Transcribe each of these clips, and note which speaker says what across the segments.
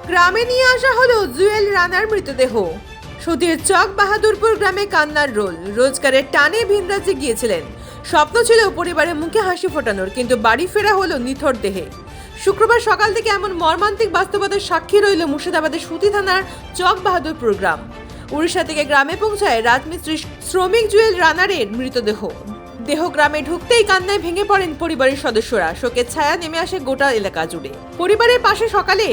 Speaker 1: গ্রামে নিয়ে আসা হলো জুয়েল রানার মৃতদেহ। সুধীর চক বাহাদুরপুর গ্রামে কান্নার রোল। রোজগারের টানে ভিন রাজ্যে গিয়েছিলেন। স্বপ্ন ছিল পরিবারের মুখে হাসি ফোটানোর, কিন্তু বাড়ি ফেরা হলো নিথর দেহে। শুক্রবার সকাল থেকে এমন মর্মান্তিক বাস্তবতার সাক্ষী রইল মুর্শিদাবাদের সুতি থানার চক বাহাদুরপুর গ্রাম। উড়িষ্যা থেকে গ্রামে পৌঁছায় রাজমিস্ত্রি শ্রমিক জুয়েল রানারের মৃতদেহ। দেহ গ্রামে ঢুকতেই কান্নায় ভেঙে পড়েন পরিবারের সদস্যরা। শোকের ছায়া নেমে আসে গোটা এলাকা জুড়ে। পরিবারের পাশে সকালে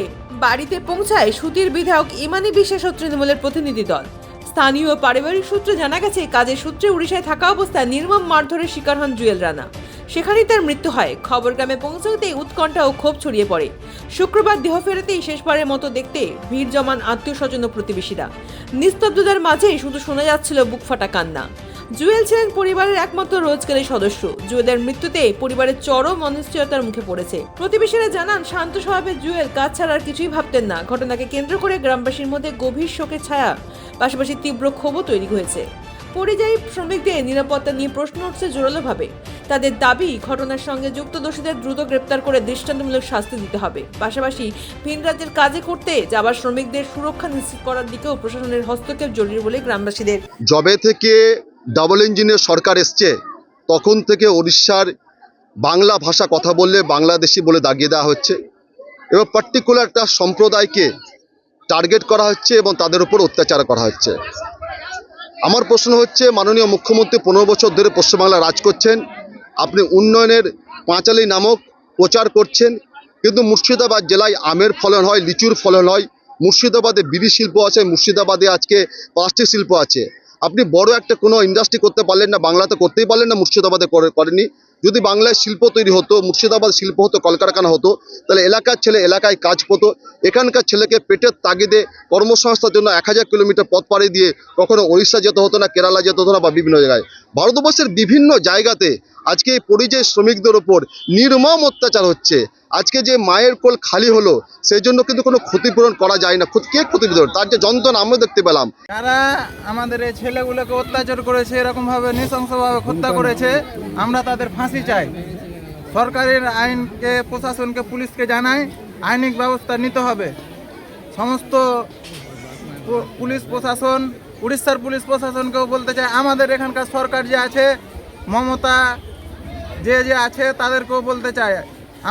Speaker 1: বাড়িতে পৌঁছায় সুধীর বিধায়ক ইমানি বিশ্বাস ও তৃণমূলের প্রতিনিধি দল। স্থানীয় পারিবারিক সূত্রে জানা গেছে, কাজের সূত্রে উড়িষ্যায় থাকা অবস্থায় নির্মম মারধরের শিকার হন জুয়েল রানা। সেখানেই তার মৃত্যু হয়। খবর গ্রামে পৌঁছতেই উৎকণ্ঠা ও ক্ষোভ ছড়িয়ে পড়ে। শুক্রবার দেহ ফেরাতেই শেষবারের মতো দেখতে ভিড় জমান আত্মীয় স্বজন ও প্রতিবেশীরা। নিস্তব্ধতার মাঝেই শুধু শোনা যাচ্ছিল বুক ফাটা কান্না। জুয়েল ছিলেন পরিবারের একমাত্র রোজগারের সদস্য। জুয়েলের মৃত্যুতে পরিবারের চরম অনিশ্চয়তার মুখে পড়েছে। প্রতিবেশীরা জানান, শান্ত স্বভাবের জুয়েল কাজ ছাড়া আর কিছুই ভাবতেন না। ঘটনাকে কেন্দ্র করে গ্রামবাসীর মধ্যে গভীর শোকের ছায়া, পাশাপাশি তীব্র ক্ষোভও তৈরি হয়েছে। পরিযায়ী শ্রমিকদের নিরাপত্তা নিয়ে প্রশ্ন উঠছে জোরালোভাবে। তাদের দাবি, ঘটনার সঙ্গে যুক্ত দোষীদের দ্রুত গ্রেপ্তার করে দৃষ্টান্তমূলক শাস্তি দিতে হবে। পাশাপাশি ভিন রাজ্যের কাজে করতে যাবার শ্রমিকদের সুরক্ষা নিশ্চিত করার দিকেও প্রশাসনের হস্তক্ষেপ জরুরি বলে গ্রামবাসীদের।
Speaker 2: জবে থেকে ডাবল ইঞ্জিনের সরকার এসছে তখন থেকে উড়িষ্যার বাংলা ভাষা কথা বললে বাংলাদেশি বলে দাগিয়ে দেওয়া হচ্ছে এবং পার্টিকুলার একটা সম্প্রদায়কে টার্গেট করা হচ্ছে এবং তাদের উপর অত্যাচার করা হচ্ছে। আমার প্রশ্ন হচ্ছে, মাননীয় মুখ্যমন্ত্রী 15 বছর ধরে পশ্চিমবাংলা রাজ করছেন, আপনি উন্নয়নের পাঁচালী নামক প্রচার করছেন, কিন্তু মুর্শিদাবাদ জেলায় আমের ফলন হয়, লিচুর ফলন হয়। মুর্শিদাবাদে বিড়ি শিল্প আছে, মুর্শিদাবাদে আজকে প্লাস্টিক শিল্প আছে। আপনি বড় একটা কোনো ইন্ডাস্ট্রি করতে পারলেন না, বাংলাতে করতেই পারলেন না, মুর্শিদাবাদে করেনি। যদি বাংলায় শিল্প তৈরি হতো, মুর্শিদাবাদ শিল্প হতো, কলকারখানা হতো, তাহলে এলাকার ছেলে এলাকায় কাজ পেতো। এখানকার ছেলেকে পেটের তাগিদে কর্মসংস্থার জন্য 1000 কিলোমিটার পথ পাড়ি দিয়ে কখনো উড়িষ্যা যেতে হতো না, কেরালা যেতে হতো না, বা বিভিন্ন জায়গায়। ভারতবর্ষের বিভিন্ন জায়গাতে আজকে এই পরিযায়ী শ্রমিকদের ওপর নির্মম অত্যাচার হচ্ছে। আজকে যে মায়ের কোল খালি হলো, সেই জন্য কিন্তু কোনো ক্ষতিপূরণ করা যায় না। কে ক্ষতিপূরণ? তার যে যন্ত্রণা আমরা দেখতে পেলাম।
Speaker 3: তারা আমাদের এই ছেলেগুলোকে অত্যাচার করেছে, এরকমভাবে নৃশংসভাবে হত্যা করেছে। আমরা তাদের ফাঁসি চাই। সরকারের আইনকে, প্রশাসনকে, পুলিশকে জানাই আইনিক ব্যবস্থা নিতে হবে। সমস্ত পুলিশ প্রশাসন, উড়িষ্যার পুলিশ প্রশাসনকেও বলতে চাই, আমাদের এখানকার সরকার যে আছে, মমতা যে আছে, তাদেরকেও বলতে চাই,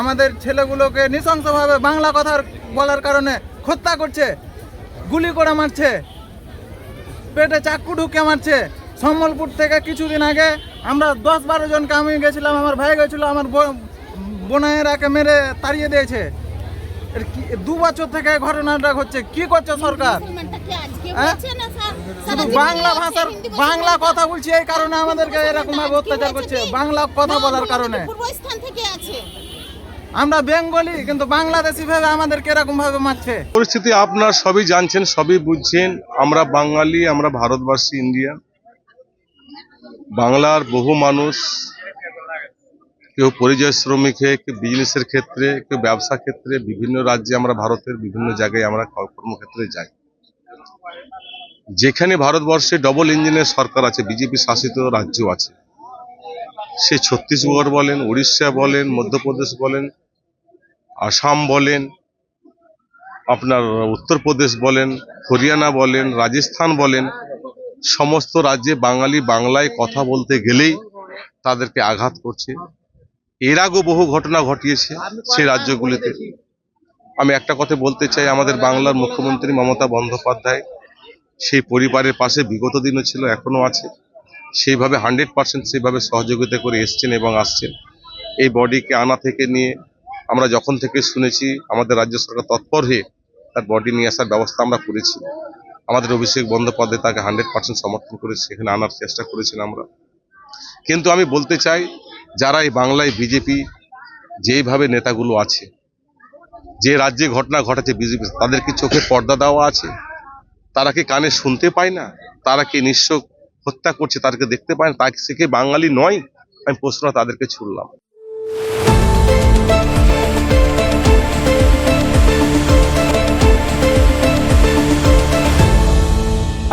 Speaker 3: আমাদের ছেলেগুলোকে নৃশংসভাবে বাংলা কথা বলার কারণে হত্যা করছে, গুলি করে মারছে, পেটে চাকু ঢুকে মারছে। সম্বলপুর থেকে কিছুদিন আগে আমরা 10-12 জনকে, আমি গেছিলাম, আমার ভাই গেছিল, আমার বোনেরাকে মেরে তাড়িয়ে দিয়েছে। 2 বছর থেকে ঘটনাটা হচ্ছে। কি করছে সরকার? শুধু বাংলা ভাষার, বাংলা কথা বলছি, এই কারণে আমাদেরকে এরকম ভাবে অত্যাচার করছে, বাংলা কথা বলার কারণে। আমরা বেঙ্গলি, কিন্তু বাংলাদেশি ভাবে আমাদেরকে এরকম ভাবে মারছে।
Speaker 4: পরিস্থিতি আপনারা সবই জানছেন, সবই বুঝছেন। আমরা বাঙালি, আমরা ভারতবাসী, ইন্ডিয়ান। বাংলার বহু মানুষ, কেউ পরিযায়ী শ্রমিকে, কেউ বিজনেসের ক্ষেত্রে, কেউ ব্যবসা ক্ষেত্রে, বিভিন্ন রাজ্যে আমরা ভারতের বিভিন্ন জায়গায় আমরা কর্মক্ষেত্রে যাই। যেখানে ভারতবর্ষে ডবল ইঞ্জিনের সরকার আছে, বিজেপি শাসিত রাজ্য আছে, সে ছত্তিশগড় বলেন, উড়িষ্যা বলেন, মধ্যপ্রদেশ বলেন, আসাম বলেন, আপনার উত্তরপ্রদেশ বলেন, হরিয়ানা বলেন, রাজস্থান বলেন, সমস্ত রাজ্যে বাঙালি বাংলায় কথা বলতে গেলেই তাদেরকে আঘাত করছে। এর আগেও বহু ঘটনা ঘটিয়েছে সেই রাজ্যগুলিতে। আমি একটা কথা বলতে চাই, আমাদের বাংলার মুখ্যমন্ত্রী মমতা বন্দ্যোপাধ্যায় সেই পরিবারের পাশে বিগত দিনও ছিল, এখনো আছে। সেইভাবে 100% সেইভাবে সহযোগিতা করে এসছেন এবং আসছেন। এই বডিকে আনা থেকে নিয়ে আমরা যখন থেকে শুনেছি, আমাদের রাজ্য সরকার তৎপর হয়ে তার বডি নিয়ে আসার ব্যবস্থা আমরা করেছি। আমাদের অভিষেক বন্দ্যোপাধ্যায় তাকে 100% সমর্থন করে সেখানে আনার চেষ্টা করেছেন আমরা। কিন্তু আমি বলতে চাই, যারা এই বাংলায় বিজেপি যেইভাবে নেতাগুলো আছে, যে রাজ্যে ঘটনা ঘটেছে বিজেপি, তাদের কি চোখে পর্দা দেওয়া আছে? তারা কি কানে শুনতে পায় না? তারা কি নিঃস্ব হত্যা করছে, তাদেরকে দেখতে পায় না? তা সে কি বাঙালি নয়? আমি প্রশ্ন তাদেরকে ছুড়লাম।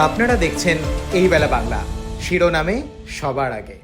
Speaker 5: আপনারা দেখছেন এই বেলা বাংলা, শিরোনামে সবার আগে।